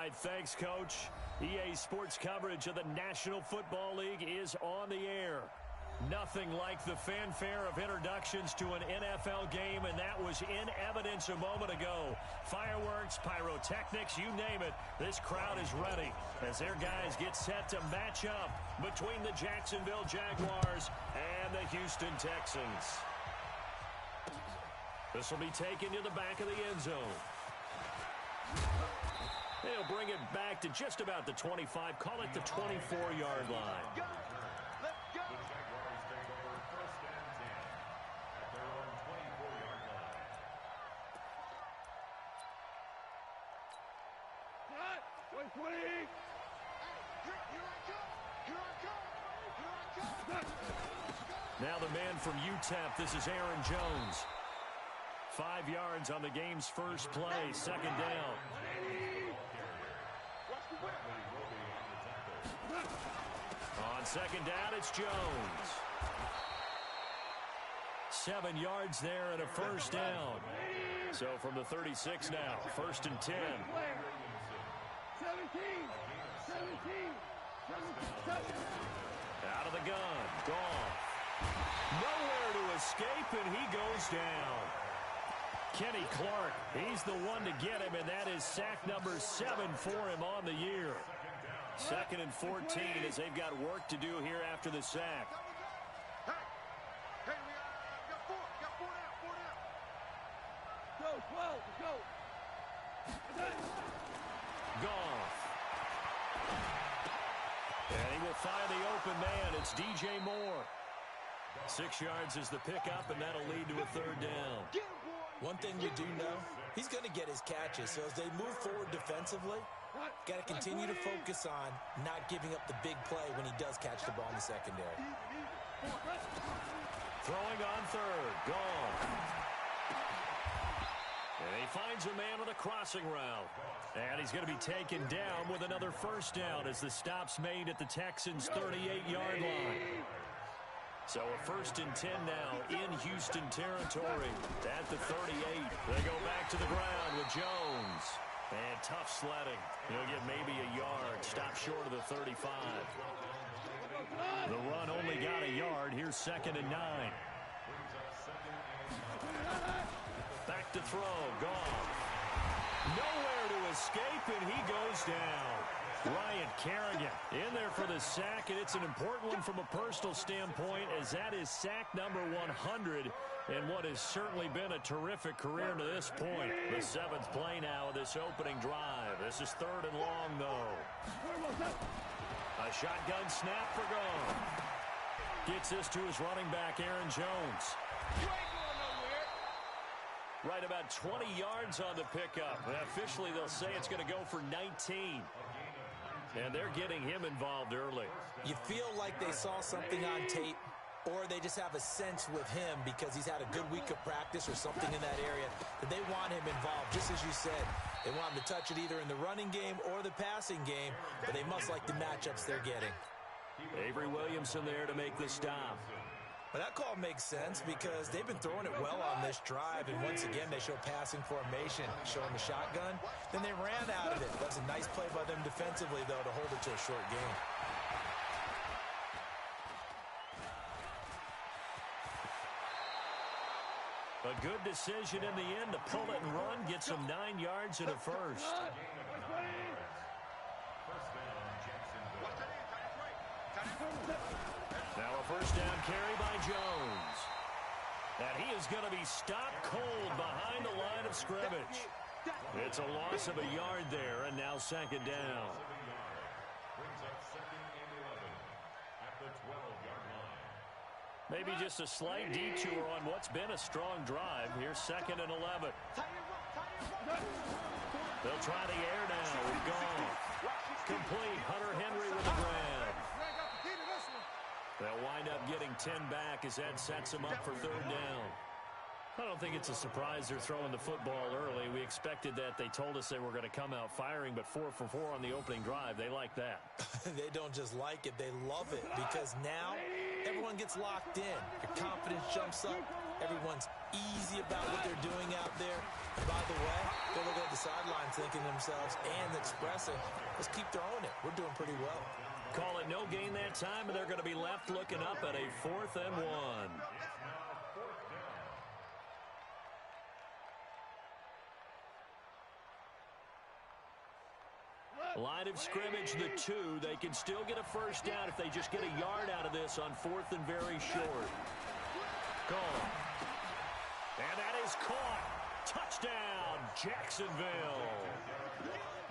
right, thanks, Coach. EA Sports coverage of the National Football League is on the air. Nothing like the fanfare of introductions to an NFL game, and that was in evidence a moment ago. Fireworks, pyrotechnics, you name it. This crowd is ready as their guys get set to match up between the Jacksonville Jaguars and the Houston Texans. This will be taken to the back of the end zone. They'll bring it back to just about the 25, call it the 24-yard line. Let's go. The Jaguars take over 1st and 10 at their own 24-yard line. Cut! 20! Here I come! Here I come! Here I come! Now the man from UTEP, this is Aaron Jones. 5 yards on the game's first play, second down. On second down, it's Jones. 7 yards there and a first down. So from the 36 now, 1st and 10. 17! Out of the gun, Goff. Nowhere to escape, and he goes down. Kenny Clark, he's the one to get him, and that is sack number 7 for him on the year. 2nd and 14 as they've got work to do here after the sack. Hey, we got four down. Go, 12, go. Goff. And he will find the open man. It's DJ Moore. 6 yards is the pickup, and that'll lead to a 3rd down. One thing we do know, he's going to get his catches. So as they move forward defensively, got to continue to focus on not giving up the big play when he does catch the ball in the secondary. Throwing on 3rd. Gone. And he finds a man on a crossing route. And he's going to be taken down with another first down as the stop's made at the Texans' 38-yard line. So a 1st and 10 now in Houston territory at the 38. They go back to the ground with Jones. And tough sledding. He'll get maybe a yard. Stop short of the 35. The run only got a yard. Here's 2nd and 9. Back to throw. Gone. Nowhere to escape, and he goes down. Ryan Kerrigan in there for the sack, and it's an important one from a personal standpoint as that is sack number 100 in what has certainly been a terrific career to this point. The 7th play now of this opening drive. This is 3rd and long, though. A shotgun snap for Gone. Gets this to his running back, Aaron Jones. Right about 20 yards on the pickup. And officially, they'll say it's going to go for 19. And they're getting him involved early. You feel like they saw something on tape, or they just have a sense with him because he's had a good week of practice or something in that area that they want him involved. Just as you said, they want him to touch it either in the running game or the passing game, but they must like the matchups they're getting. Avery Williamson there to make the stop. But that call makes sense because they've been throwing it well on this drive, and once again they show passing formation, showing the shotgun. Then they ran out of it. That's a nice play by them defensively, though, to hold it to a short game. A good decision in the end to pull it and run, get some 9 yards and a first. Now a first down carry by Jones. And he is going to be stopped cold behind the line of scrimmage. It's a loss of a yard there, and now 2nd down. Brings up 2nd and 11 at the 12-yard line. Maybe just a slight detour on what's been a strong drive. Here's 2nd and 11. They'll try the air now with Goff. Complete. Hunter Henry with the grab. They'll wind up getting 10 back as that sets them up for 3rd down. I don't think it's a surprise they're throwing the football early. We expected that. They told us they were going to come out firing, but 4 for 4 on the opening drive. They like that. They don't just like it, they love it, because now everyone gets locked in. Your confidence jumps up. Everyone's easy about what they're doing out there. And by the way, they're looking at the sideline thinking to themselves and expressing, let's keep throwing it. We're doing pretty well. Call it no gain that time, and they're going to be left looking up at a 4th and 1. Line of scrimmage, the 2. They can still get a first down if they just get a yard out of this on 4th and very short. Gone. And that is caught. Touchdown, Jacksonville.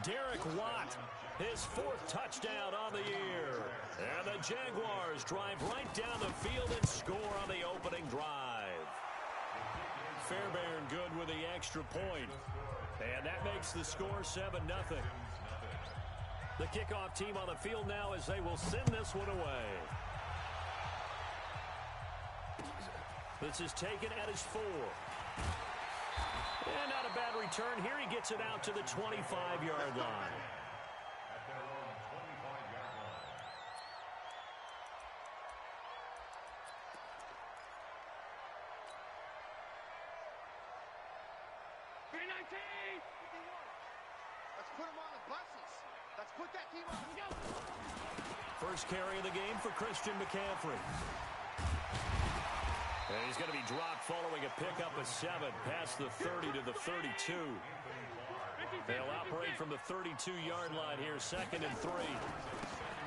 Derek Watt, his 4th touchdown on the year. And the Jaguars drive right down the field and score on the opening drive. Fairbairn good with the extra point. And that makes the score 7-0. The kickoff team on the field now as they will send this one away. This is taken at his 4. And not a bad return here. He gets it out to the 25-yard line. At their own 25-yard line. Let's put them on the buses. Let's put that team on. Go. First carry of the game for Christian McCaffrey. And he's going to be dropped following a pickup of 7 past the 30 to the 32. They'll operate from the 32-yard line here, 2nd and 3.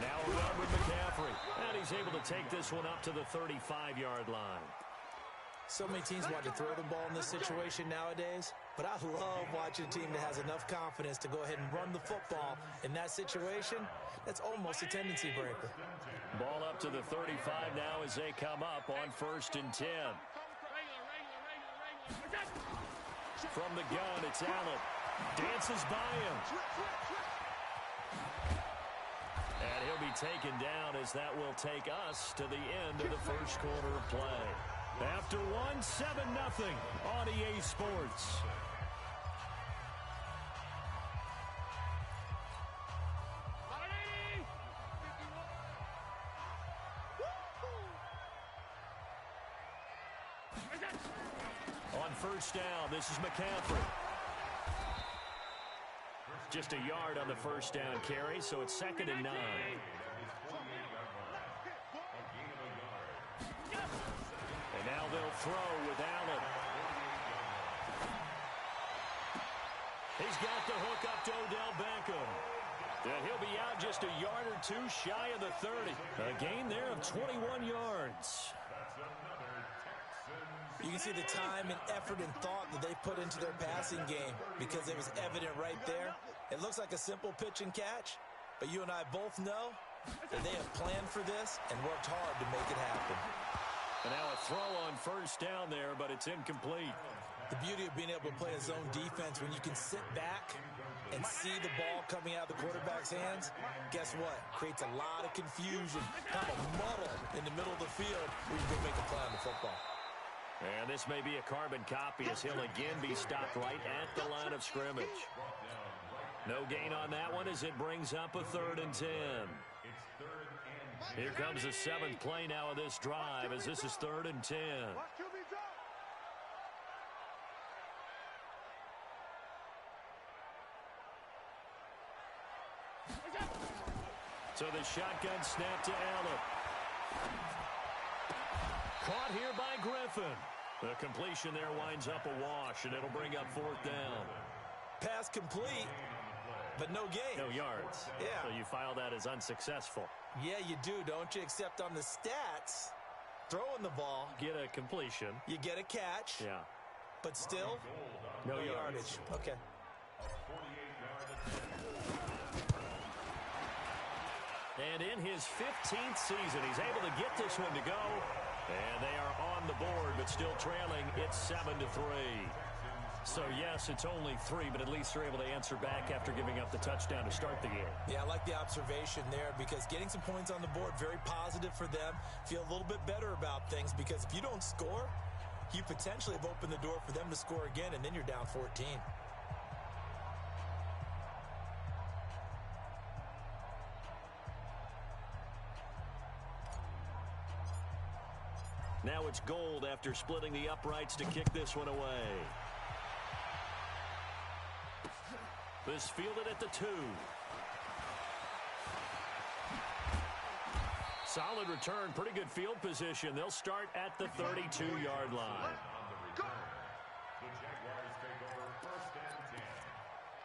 Now a run with McCaffrey. And he's able to take this one up to the 35-yard line. So many teams want to throw the ball in this situation nowadays, but I love watching a team that has enough confidence to go ahead and run the football. In that situation, that's almost a tendency breaker. Ball up to the 35 now as they come up on 1st and 10. From the gun, it's Allen. Dances by him. And he'll be taken down as that will take us to the end of the first quarter of play. After 1, 7-0 on EA Sports. On first down, this is McCaffrey. Just a yard on the first down carry, so it's 2nd and 9. And now they'll throw with Allen. He's got the hook up to Odell Beckham. And he'll be out just a yard or 2 shy of the 30. A gain there of 21 yards. You can see the time and effort and thought that they put into their passing game because it was evident right there. It looks like a simple pitch and catch, but you and I both know that they have planned for this and worked hard to make it happen. And now a throw on first down there, but it's incomplete. The beauty of being able to play a zone defense when you can sit back and see the ball coming out of the quarterback's hands, guess what? Creates a lot of confusion, kind of muddle in the middle of the field where you can make a play on the football. And this may be a carbon copy as he'll again be stopped right at the line of scrimmage. No gain on that one as it brings up a 3rd and 10. Here comes the 7th play now of this drive as this is 3rd and 10. So the shotgun snap to Allen. Caught here by Griffin. The completion there winds up a wash, and it'll bring up 4th down. Pass complete, but no gain. No yards. Yeah. So you file that as unsuccessful. Yeah, you do, don't you? Except on the stats, throwing the ball, Get a completion. you get a catch, Yeah. but still, No no yardage. yardage. Okay. And in his 15th season, he's able to get this one to go. And they are on the board, but still trailing. It's 7-3. So, yes, it's only 3, but at least they're able to answer back after giving up the touchdown to start the game. Yeah, I like the observation there because getting some points on the board, very positive for them. Feel a little bit better about things because if you don't score, you potentially have opened the door for them to score again, and then you're down 14. it's gold after splitting the uprights to kick this one away. This fielded at the 2. Solid return, pretty good field position. They'll start at the 32-yard line. The Jaguars take over 1st and 10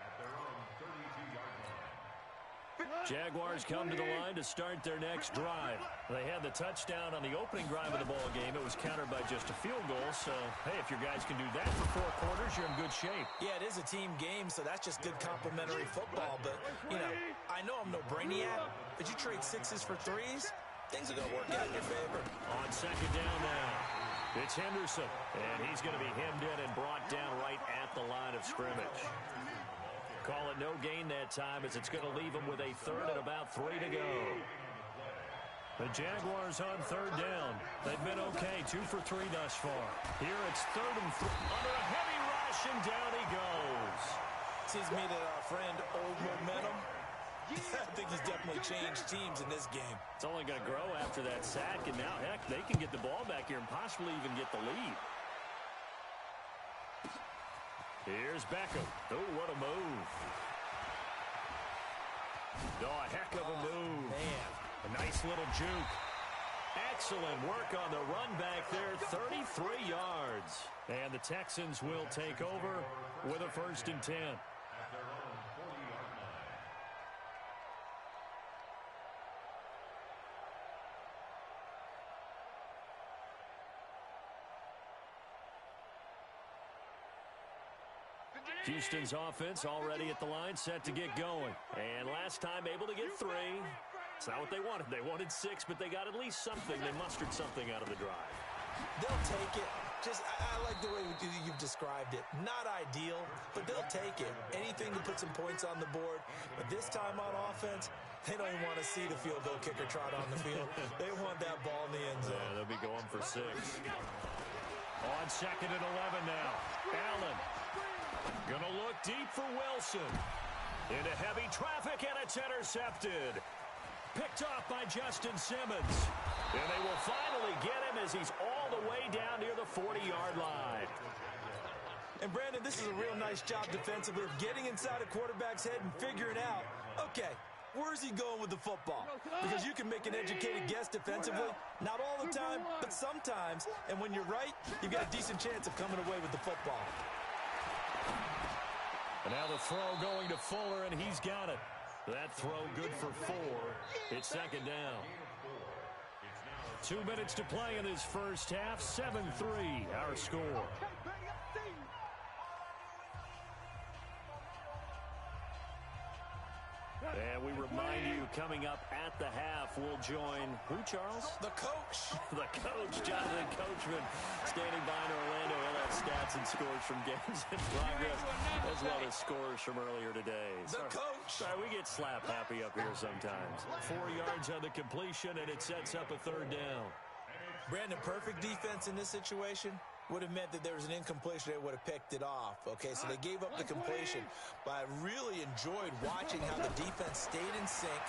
at their own 32-yard line. Jaguars come to the line to start their next drive. They had the touchdown on the opening drive of the ball game. It was countered by just a field goal. So, hey, if your guys can do that for 4 quarters, you're in good shape. Yeah, it is a team game, so that's just good complimentary football. But, you know, I know I'm no brainiac, but you trade 6s for 3s, things are going to work out in your favor. On 2nd down now, it's Henderson. And he's going to be hemmed in and brought down right at the line of scrimmage. Call it no gain that time as it's going to leave him with a 3rd and about 3 to go. The Jaguars on 3rd down. They've been okay, 2 for 3 thus far. Here it's 3rd and 3 under a heavy rush, and down he goes. Seems to me that our friend Old Momentum, I think he's definitely changed teams in this game. It's only going to grow after that sack, and now, heck, they can get the ball back here and possibly even get the lead. Here's Beckham. Oh, what a move. Oh, a heck of a move. Man. A nice little juke. Excellent work on the run back there, 33 yards. And the Texans will take over with a 1st and 10. At their own 40-yard line. Houston's offense already at the line, set to get going. And last time able to get 3. It's not what they wanted. They wanted 6, but they got at least something. They mustered something out of the drive. They'll take it. I like the way you've described it. Not ideal, but they'll take it. Anything to put some points on the board. But this time on offense, they don't even want to see the field goal kicker trot on the field. They want that ball in the end zone. Yeah, they'll be going for 6. On 2nd and 11 now. Allen gonna look deep for Wilson. Into heavy traffic, and it's intercepted. Picked off by Justin Simmons. And they will finally get him as he's all the way down near the 40-yard line. And, Brandon, this is a real nice job defensively of getting inside a quarterback's head and figuring out, okay, where's he going with the football? Because you can make an educated guess defensively, not all the time, but sometimes. And when you're right, you've got a decent chance of coming away with the football. And now the throw going to Fuller, and he's got it. That throw good for 4. It's 2nd down. 2 minutes to play in this first half. 7-3, our score. And we remind you, coming up at the half, we'll join who, Charles? The coach. The coach, Jonathan Coachman, standing by in Orlando. He'll have stats and scores from games in progress, as well as scores from earlier today. The coach. Sorry, we get slap happy up here sometimes. 4 yards on the completion, and it sets up a 3rd down. Brandon, perfect defense in this situation would have meant that there was an incompletion. They would have picked it off. Okay, so they gave up the completion. But I really enjoyed watching how the defense stayed in sync,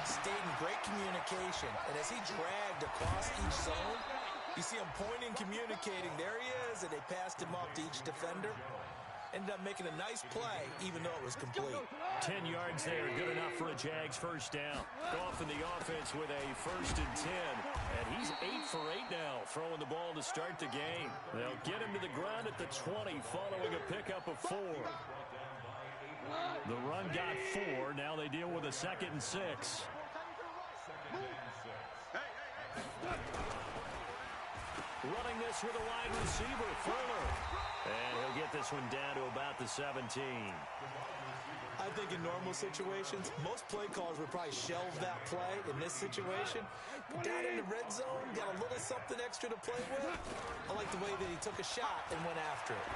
stayed in great communication. And as he dragged across each zone, you see him pointing, communicating. There he is, and they passed him off to each defender. Ended up making a nice play, even though it was complete. 10 yards there, good enough for a Jags 1st down. Goff in the offense with a 1st and 10. And he's 8 for 8 now, throwing the ball to start the game. They'll get him to the ground at the 20, following a pickup of 4. The run got 4. Now they deal with a 2nd and 6. Running this with a wide receiver, Fuller. And he'll get this one down to about the 17. I think in normal situations, most play callers would probably shelve that play. In this situation, down in the red zone, got a little something extra to play with. I like the way that he took a shot and went after it.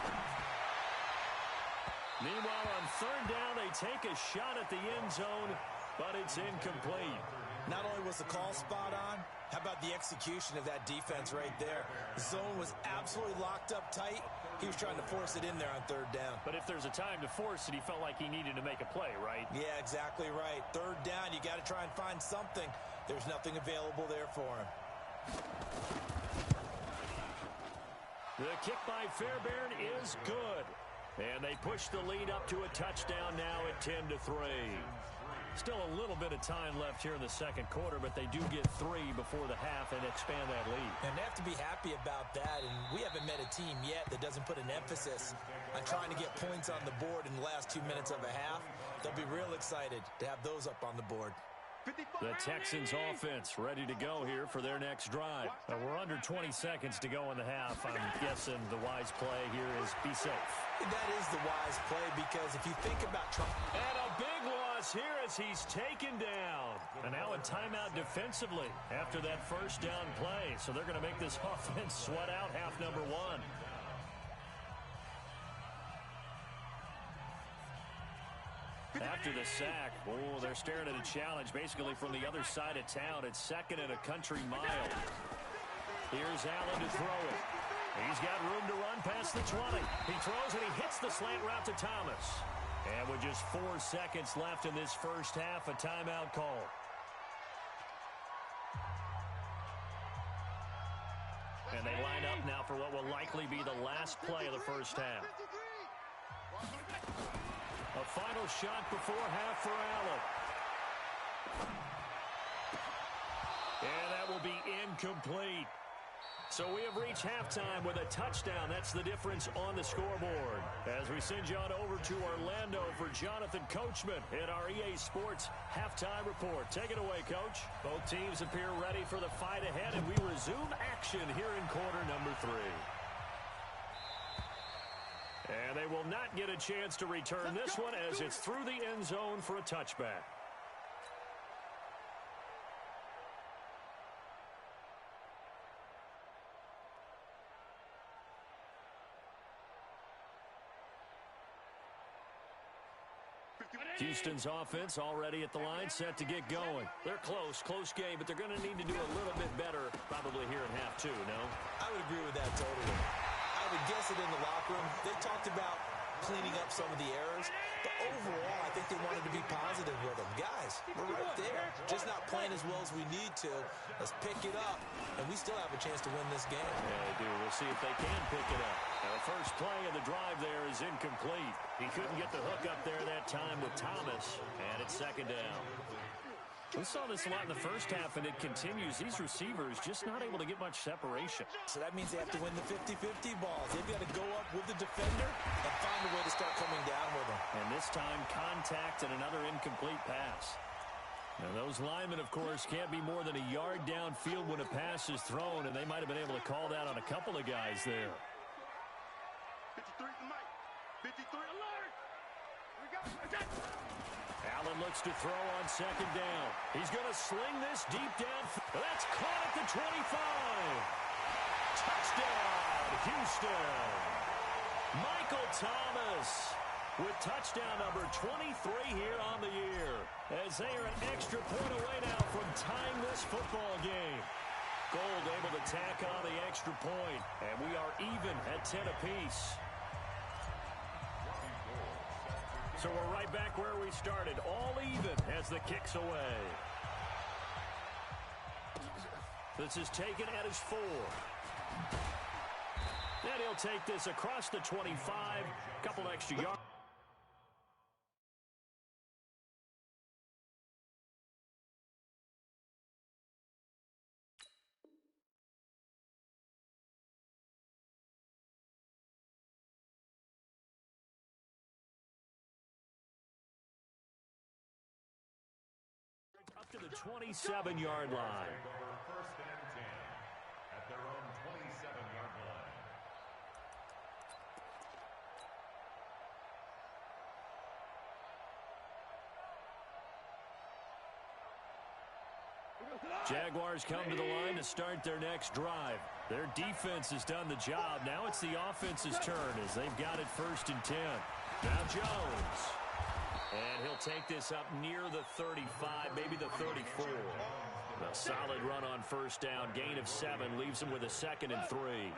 Meanwhile, on 3rd down, they take a shot at the end zone, but it's incomplete. Not only was the call spot on, how about the execution of that defense right there? The zone was absolutely locked up tight. He was trying to force it in there on 3rd down. But if there's a time to force it, he felt like he needed to make a play, right? Yeah, exactly right. 3rd down, you got to try and find something. There's nothing available there for him. The kick by Fairbairn is good. And they push the lead up to a touchdown now at 10-3. Still a little bit of time left here in the second quarter, but they do get 3 before the half and expand that lead. And they have to be happy about that, and we haven't met a team yet that doesn't put an emphasis on trying to get points on the board in the last 2 minutes of a half. They'll be real excited to have those up on the board. The Texans offense ready to go here for their next drive. We're under 20 seconds to go in the half. I'm guessing the wise play here is be safe. That is the wise play, because if you think about Trump. And a big loss here as he's taken down. And now a timeout defensively after that first down play. So they're going to make this offense sweat out half number 1. After the sack, oh, they're staring at a challenge basically from the other side of town. It's 2nd and a country mile. Here's Allen to throw it. He's got room to run past the 20. He throws and he hits the slant route to Thomas. And with just 4 seconds left in this first half, a timeout call. And they line up now for what will likely be the last play of the first half. A final shot before half for Allen. And that will be incomplete. So we have reached halftime with a touchdown. That's the difference on the scoreboard. As we send you on over to Orlando for Jonathan Coachman at our EA Sports Halftime Report. Take it away, Coach. Both teams appear ready for the fight ahead, and we resume action here in quarter number 3. And they will not get a chance to return this one as it's through the end zone for a touchback. Houston's offense already at the line, set to get going. They're close game, but they're going to need to do a little bit better probably here in half 2, no? I would agree with that totally. I would guess it in the locker room. They talked about cleaning up some of the errors, but overall, I think they wanted to be positive with them. Guys, we're right there. Just not playing as well as we need to. Let's pick it up, and we still have a chance to win this game. Yeah, they do. We'll see if they can pick it up. Now, the first play of the drive there is incomplete. He couldn't get the hook up there that time with Thomas, and it's 2nd down. We saw this a lot in the first half, and it continues. These receivers just not able to get much separation. So that means they have to win the 50-50 balls. They've got to go up with the defender and find a way to start coming down with them. And this time, contact and another incomplete pass. Now, those linemen, of course, can't be more than a yard downfield when a pass is thrown, and they might have been able to call that on a couple of guys there. 53 to Mike. 53 alert. We got Allen looks to throw on 2nd down. He's going to sling this deep down. That's caught at the 25. Touchdown, Houston. Michael Thomas with touchdown number 23 here on the year. As they are an extra point away now from tying this football game. Gold able to tack on the extra point. And we are even at 10 apiece. So we're right back where we started, all even as the kick's away. This is taken at his 4. And he'll take this across the 25, couple extra yards. Up to the 27-yard line. First and 10 at their own 27-yard line. Jaguars come to the line to start their next drive. Their defense has done the job. Now it's the offense's turn as they've got it 1st and 10. Now Jones. And he'll take this up near the 35, maybe the 34. A solid run on 1st down. Gain of 7 leaves him with a 2nd and 3.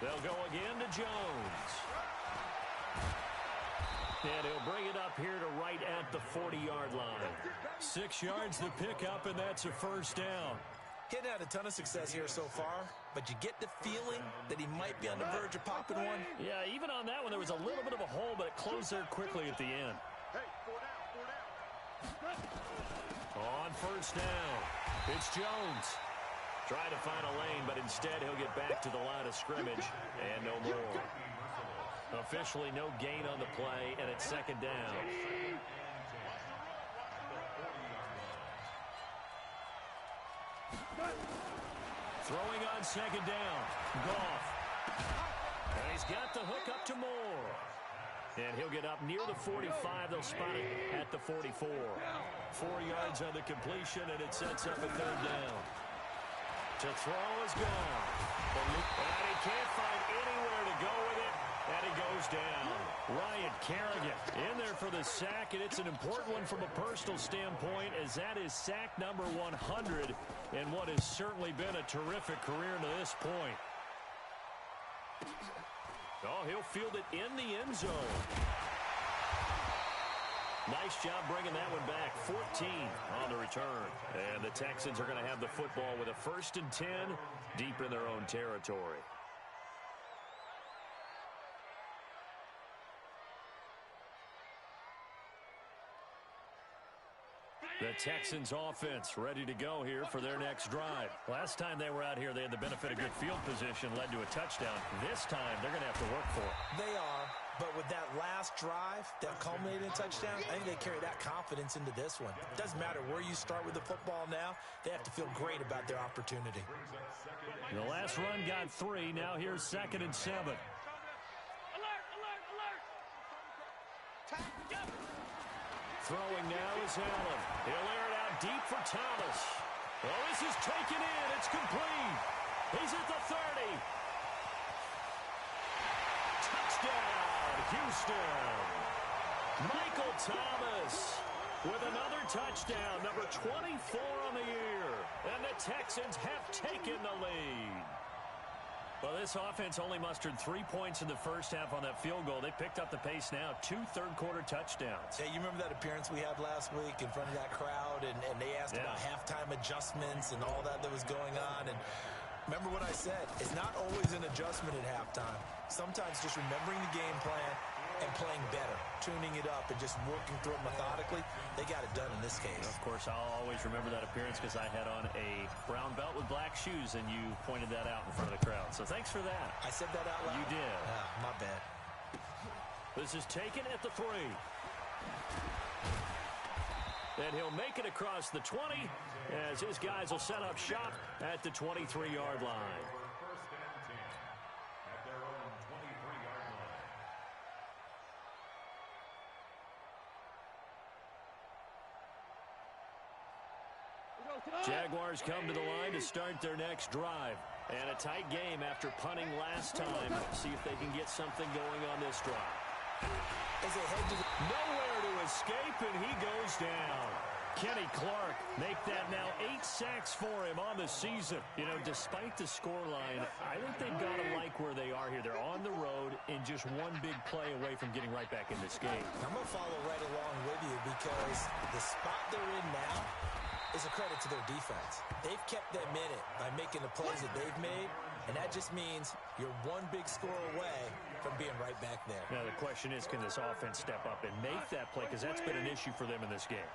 They'll go again to Jones. And he'll bring it up here to right at the 40-yard line. 6 yards to pick up, and that's a first down. He hadn't had a ton of success here so far, but you get the feeling that he might be on the verge of popping one. Yeah, even on that one, there was a little bit of a hole, but it closed there quickly at the end. Hey, 4 down, 4 down. On first down, it's Jones. Trying to find a lane, but instead he'll get back to the line of scrimmage, and no more. Officially no gain on the play, and it's second down. Throwing on second down, Goff. And he's got the hook up to Moore. And he'll get up near the 45. They'll spot it at the 44. 4 yards on the completion, and it sets up a third down. To throw is gone. And he can't find anywhere to go with it. And he goes down. Ryan Kerrigan in there for the sack, and it's an important one from a personal standpoint, as that is sack number 100 in what has certainly been a terrific career to this point. Oh, he'll field it in the end zone. Nice job bringing that one back. 14 on the return. And the Texans are going to have the football with a 1st and 10 deep in their own territory. The Texans offense ready to go here for their next drive. Last time they were out here, they had the benefit of good field position, led to a touchdown. This time, they're going to have to work for it. They are, but with that last drive that culminated in touchdown, I think they carry that confidence into this one. It doesn't matter where you start with the football now. They have to feel great about their opportunity. The last run got 3. Now here's 2nd and 7. Alert, alert, alert. Throwing now is Allen. He'll air it out deep for Thomas. Oh, this is taken in. It's complete. He's at the 30. Touchdown, Houston. Michael Thomas with another touchdown, number 24 on the year. And the Texans have taken the lead. Well, this offense only mustered 3 points in the first half on that field goal. They picked up the pace now. 2 third-quarter touchdowns. Yeah, you remember that appearance we had last week in front of that crowd, and they asked about halftime adjustments and all that was going on. And remember what I said. It's not always an adjustment at halftime. Sometimes just remembering the game plan and playing better, tuning it up and just working through it methodically. They got it done in this case. Of course, I'll always remember that appearance because I had on a brown belt with black shoes, and you pointed that out in front of the crowd. So thanks for that. I said that out loud? You did. My bad. This is taken at the 3. And he'll make it across the 20 as his guys will set up shop at the 23-yard line. Jaguars come to the line to start their next drive. And a tight game after punting last time. See if they can get something going on this drive. As they head to the Nowhere to escape, and he goes down. Kenny Clark make that now 8 sacks for him on the season. You know, despite the scoreline, I think they've got to like where they are here. They're on the road and just one big play away from getting right back in this game. I'm going to follow right along with you because the spot they're in now is a credit to their defense. They've kept them in it by making the plays that they've made, and that just means you're one big score away from being right back there. Now, the question is, can this offense step up and make that play? Because that's been an issue for them in this game.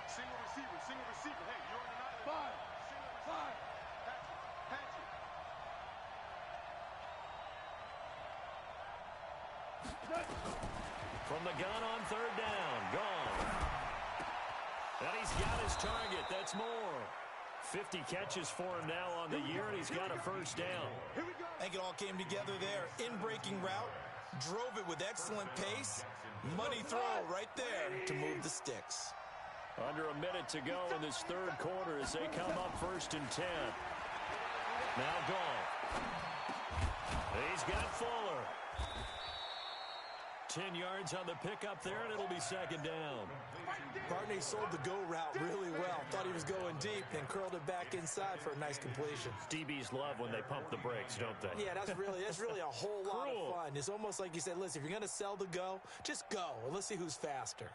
Single receiver. Hey, you're on an island. 5. From the gun on third down. Gone. And he's got his target. That's more. 50 catches for him now on the year, and he's got a first down. I think it all came together there. In-breaking route, drove it with excellent pace. Money throw right there to move the sticks. Under a minute to go in this third quarter as they come up 1st and 10. Now Goff. He's got Fuller. 10 yards on the pickup there, and it'll be second down. Barney sold the go route really well. Thought he was going deep. They then curled it back inside for a nice completion. DBs love when they pump the brakes, don't they? Yeah, that's really a whole lot of fun. It's almost like you said, listen, if you're going to sell the go, just go, and let's see who's faster.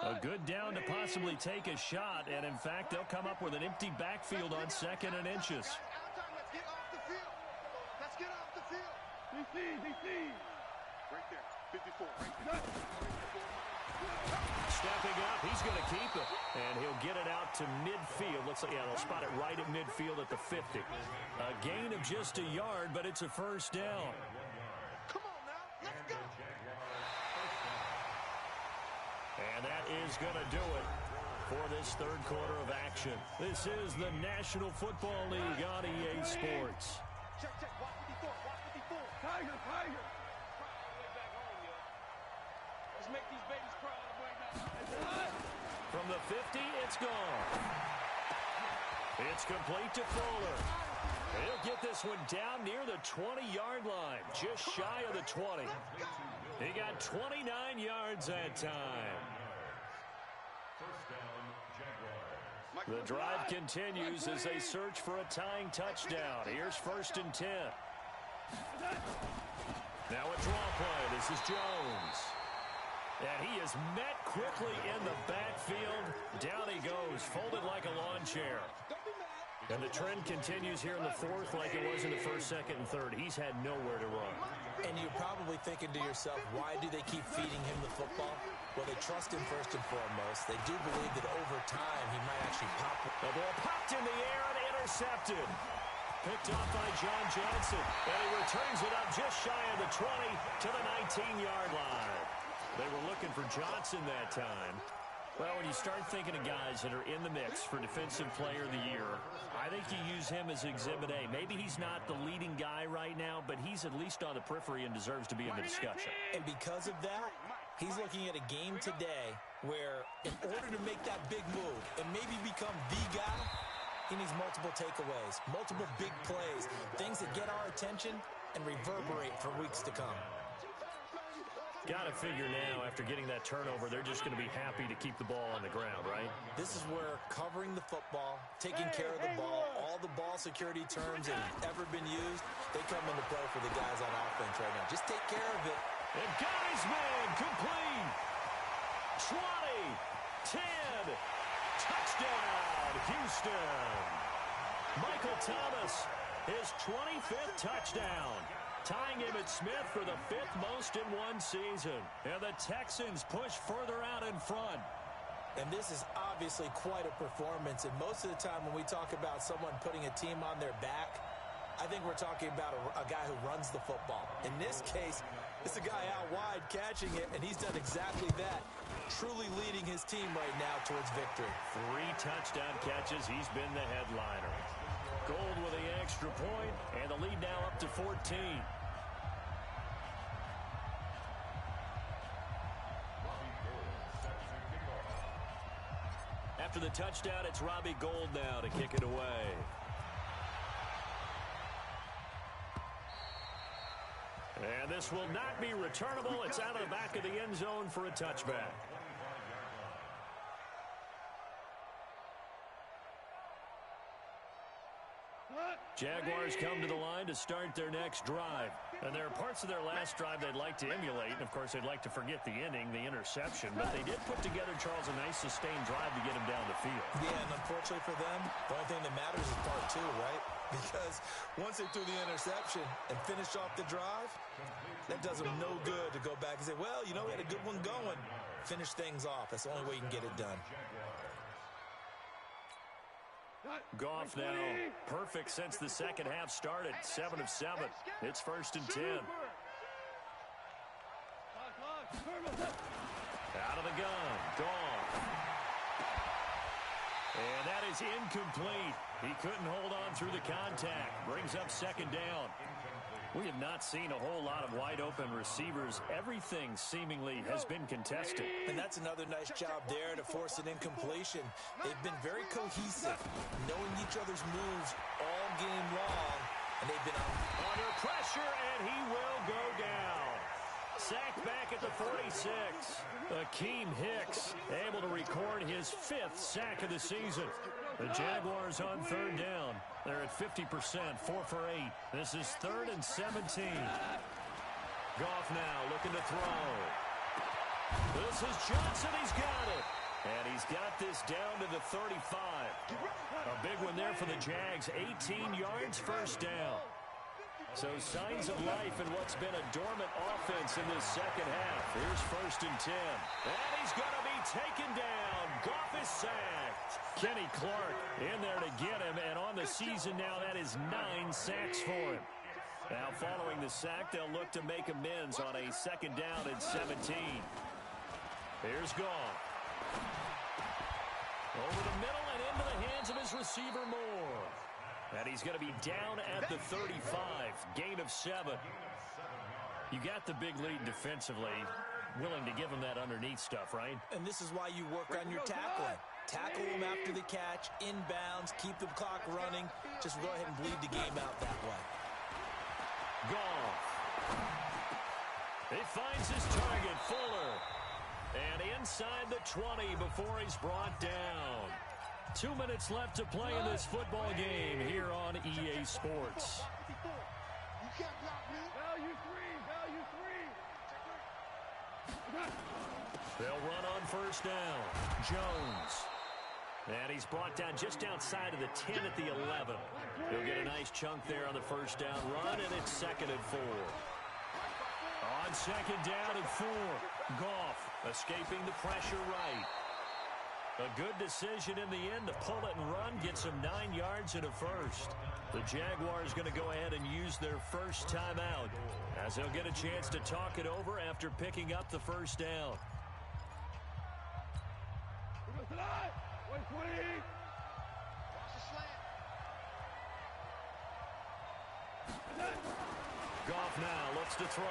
A good down to possibly take a shot, and in fact, they'll come up with an empty backfield on 2nd and inches. Let's get off the field. Let's get off the field. DC. Right there, 54. Right there. Stepping up, he's going to keep it, and he'll get it out to midfield. Looks like, yeah, they'll spot it right at midfield at the 50. A gain of just a yard, but it's a first down. Come on now, let's go. And that is going to do it for this third quarter of action. This is the National Football League on EA Sports. Check, watch 54, watch 54. Tiger. Let's make these babies cry all the way down. From the 50, it's gone. It's complete to Fuller. He'll get this one down near the 20-yard line, just shy of the 20. He got 29 yards that time. The drive continues as they search for a tying touchdown. Here's 1st and 10. Now a draw play. This is Jones. And he is met quickly in the backfield. Down he goes, folded like a lawn chair. And the trend continues here in the 4th like it was in the 1st, 2nd, and 3rd. He's had nowhere to run. And you're probably thinking to yourself, why do they keep feeding him the football? Well, they trust him first and foremost. They do believe that over time he might actually pop. The ball popped in the air and intercepted. Picked off by John Johnson. And he returns it up just shy of the 20 to the 19-yard line. They were looking for Johnson that time. Well, when you start thinking of guys that are in the mix for Defensive Player of the Year, I think you use him as Exhibit A. Maybe he's not the leading guy right now, but he's at least on the periphery and deserves to be in the discussion. And because of that, he's looking at a game today where in order to make that big move and maybe become the guy, he needs multiple takeaways, multiple big plays, things that get our attention and reverberate for weeks to come. Got to figure now, after getting that turnover, they're just going to be happy to keep the ball on the ground, right? This is where covering the football, taking care of the ball, all the ball security terms that have ever been used, they come into play for the guys on offense right now. Just take care of it. And got his man, complete. 20, 10, touchdown, Houston. Michael Thomas, his 25th touchdown. Tying Emmitt Smith for the 5th most in one season. And the Texans push further out in front. And this is obviously quite a performance. And most of the time when we talk about someone putting a team on their back, I think we're talking about a guy who runs the football. In this case, it's a guy out wide catching it, and he's done exactly that, truly leading his team right now towards victory. 3 touchdown catches. He's been the headliner. Gold with the extra point, and the lead now up to 14. After the touchdown, it's Robbie Gould now to kick it away. And this will not be returnable. It's out of the back of the end zone for a touchback. Jaguars come to the line to start their next drive. And there are parts of their last drive they'd like to emulate. And, of course, they'd like to forget the inning, the interception. But they did put together, Charles, a nice sustained drive to get him down the field. Yeah, and unfortunately for them, the only thing that matters is part 2, right? Because once they threw the interception and finished off the drive, that does them no good to go back and say, well, you know, we had a good one going. Finish things off. That's the only way you can get it done. Goff now perfect since the second half started. 7 of 7. It's 1st and 10. Out of the gun. Goff. And that is incomplete. He couldn't hold on through the contact. Brings up 2nd down. We have not seen a whole lot of wide-open receivers. Everything seemingly has been contested. And that's another nice job there to force an incompletion. They've been very cohesive, knowing each other's moves all game long, and they've been under pressure, and he will go down. Sacked back at the 46. Akeem Hicks able to record his his 5th sack of the season. The Jaguars on 3rd down. They're at 50%, 4 for 8. This is 3rd and 17. Goff now looking to throw. This is Johnson. He's got it. And he's got this down to the 35. A big one there for the Jags. 18 yards, 1st down. So signs of life in what's been a dormant offense in this 2nd half. Here's 1st and 10. And he's going to be taken down. Goff is sacked. Kenny Clark in there to get him. And on the season now, that is 9 sacks for him. Now following the sack, they'll look to make amends on a 2nd down and 17. Here's Goff. Over the middle and into the hands of his receiver Moore. And he's going to be down at the 35. Gain of 7. You got the big lead defensively. Willing to give him that underneath stuff, right? And this is why you work on your tackling. Tackle him after the catch, inbounds, keep the clock running. Just go ahead and bleed the game out that way. Goff. He finds his target, Fuller. And inside the 20 before he's brought down. 2 minutes left to play in this football game here on EA Sports. You can't block me. Value 3. They'll run on 1st down. Jones. And he's brought down just outside of the 10 at the 11. He'll get a nice chunk there on the 1st down run, and it's 2nd and 4. On 2nd down and 4. Goff escaping the pressure right. A good decision in the end to pull it and run, gets him 9 yards and a 1st. The Jaguars going to go ahead and use their first timeout as they'll get a chance to talk it over after picking up the 1st down. Watch the slant. Goff now looks to throw.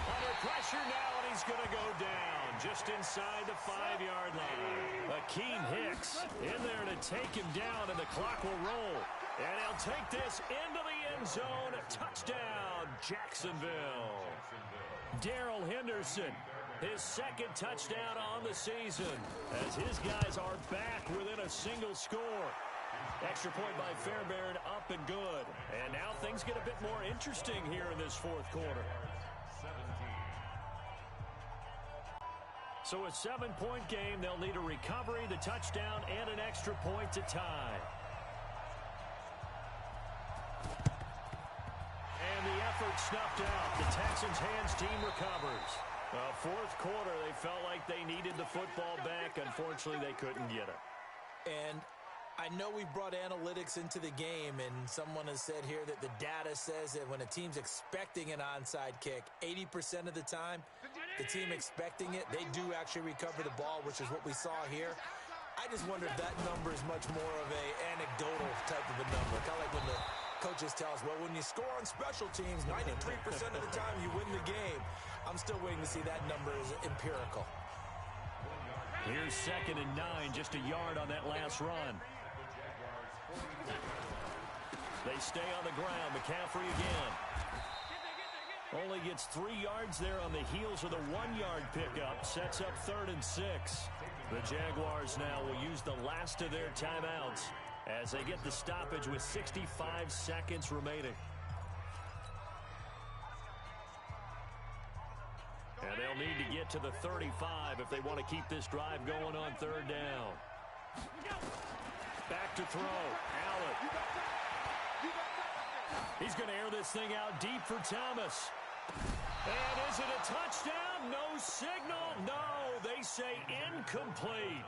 Under pressure now, and he's going to go down just inside the 5-yard line. Akeem Hicks in there to take him down, and the clock will roll. And he'll take this into the end zone. Touchdown, Jacksonville. Darrell Henderson, his 2nd touchdown on the season, as his guys are back within a single score. Extra point by Fairbairn, up and good. And now things get a bit more interesting here in this 4th quarter. So a 7-point game. They'll need a recovery, the touchdown, and an extra point to tie. And the effort snuffed out. The Texans' hands team recovers. 4th quarter, they felt like they needed the football back. Unfortunately, they couldn't get it. And I know we brought analytics into the game, and someone has said here that the data says that when a team's expecting an onside kick, 80% of the time, the team expecting it, they do actually recover the ball, which is what we saw here. I just wonder if that number is much more of a anecdotal type of a number. Kind of like when the coaches tell us, well, when you score on special teams, 93% of the time you win the game. I'm still waiting to see that number is empirical. Here's 2nd and 9, just a yard on that last run. They stay on the ground. McCaffrey again. Only gets 3 yards there on the heels of the 1-yard pickup. Sets up 3rd and 6. The Jaguars now will use the last of their timeouts as they get the stoppage with 65 seconds remaining. And they'll need to get to the 35 if they want to keep this drive going on 3rd down. Back to throw. Allen. He's going to air this thing out deep for Thomas. And is it a touchdown? No signal. No, they say incomplete.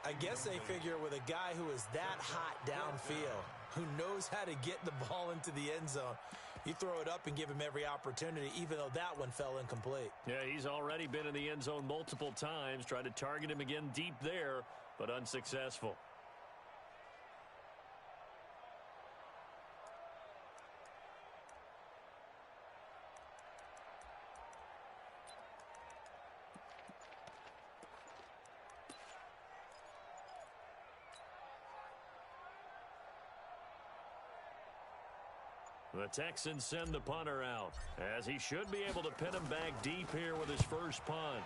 I guess they figure with a guy who is that hot downfield, who knows how to get the ball into the end zone, you throw it up and give him every opportunity, even though that one fell incomplete. Yeah, he's already been in the end zone multiple times. Tried to target him again deep there, but unsuccessful. The Texans send the punter out, as he should be able to pin him back deep here with his first punt.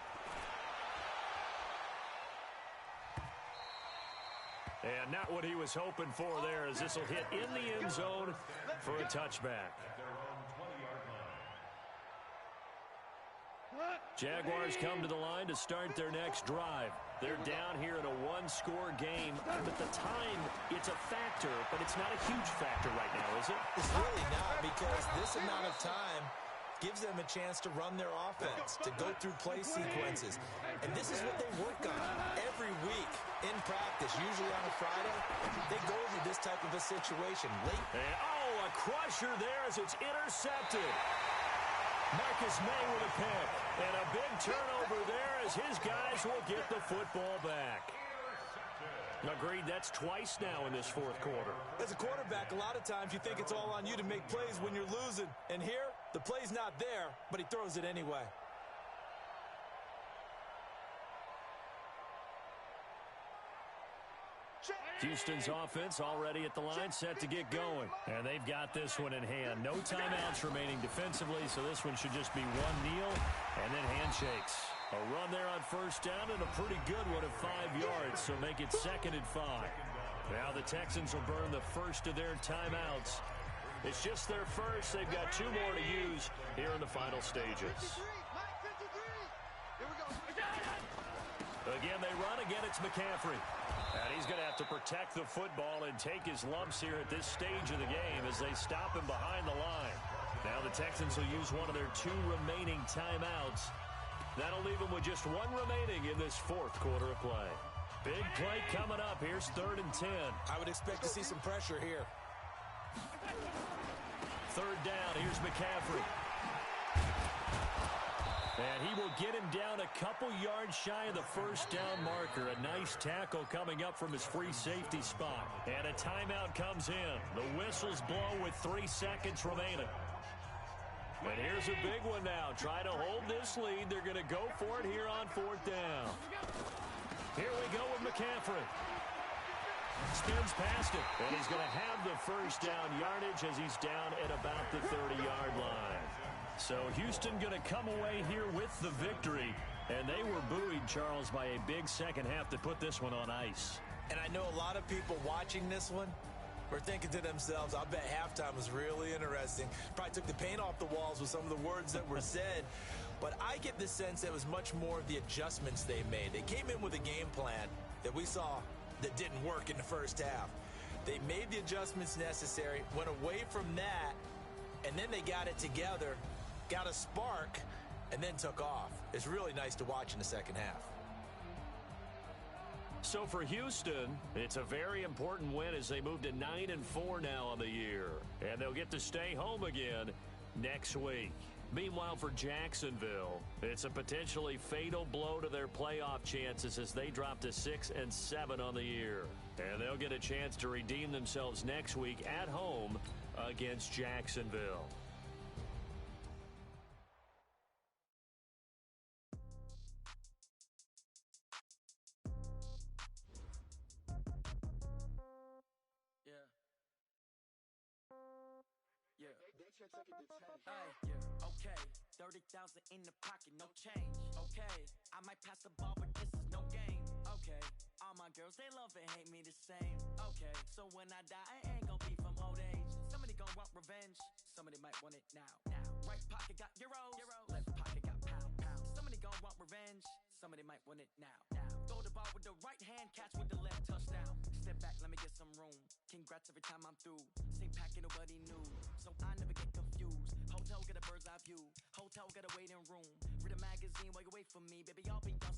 And not what he was hoping for there, as this will hit in the end zone for a touchback. Jaguars come to the line to start their next drive. They're down here in a one-score game. At the time, it's a factor, but it's not a huge factor right now, is it? It's really not, because this amount of time gives them a chance to run their offense, to go through play sequences. And this is what they work on every week in practice, usually on a Friday. They go over this type of a situation late. And, a crusher there as it's intercepted. Marcus May with a pick. And a big turnover there as his guys will get the football back. Agreed, that's twice now in this fourth quarter. As a quarterback, a lot of times you think it's all on you to make plays when you're losing. And here, the play's not there, but he throws it anyway. Houston's offense already at the line, set to get going. And they've got this one in hand. No timeouts remaining defensively, so this one should just be one kneel and then handshakes. A run there on first down and a pretty good one of 5 yards, so make it 2nd and 5. Now the Texans will burn the first of their timeouts. It's just their first. They've got 2 more to use here in the final stages. Again, they run. Again, it's McCaffrey. And he's going to have to protect the football and take his lumps here at this stage of the game as they stop him behind the line. Now the Texans will use one of their 2 remaining timeouts. That'll leave them with just 1 remaining in this fourth quarter of play. Big play coming up. Here's 3rd and 10. I would expect to see some pressure here. 3rd down. Here's McCaffrey. And he will get him down a couple yards shy of the first down marker. A nice tackle coming up from his free safety spot. And a timeout comes in. The whistles blow with 3 seconds remaining. And here's a big one now. Try to hold this lead. They're going to go for it here on 4th down. Here we go with McCaffrey. Spins past it. And he's going to have the first down yardage as he's down at about the 30-yard line. So Houston going to come away here with the victory. And they were buoyed, Charles, by a big second half to put this one on ice. And I know a lot of people watching this one were thinking to themselves, I bet halftime was really interesting. Probably took the paint off the walls with some of the words that were said. But I get the sense that it was much more of the adjustments they made. They came in with a game plan that we saw that didn't work in the first half. They made the adjustments necessary, went away from that, and then they got it together, got a spark, and then took off. It's really nice to watch in the second half. So for Houston, it's a very important win as they move to 9-4 now on the year. And they'll get to stay home again next week. Meanwhile, for Jacksonville, it's a potentially fatal blow to their playoff chances as they drop to 6-7 on the year. And they'll get a chance to redeem themselves next week at home against Jacksonville. Okay, 30,000 in the pocket, no change. Okay, I might pass the ball, but this is no game. Okay, all my girls, they love and hate me the same. Okay, so when I die, I ain't gonna be from old age. Somebody gonna want revenge, somebody might want it now. Right pocket got euros, left pocket got pounds. Somebody gonna want revenge, somebody might want it now. Throw the ball with the right hand, catch with the left, touchdown. Step back, let me get some room. Congrats every time I'm through. Same packet, nobody knew, so I never get confused. Hotel, get a bird's eye view. Hotel, get a waiting room. Read a magazine while you wait for me, baby, I'll be done.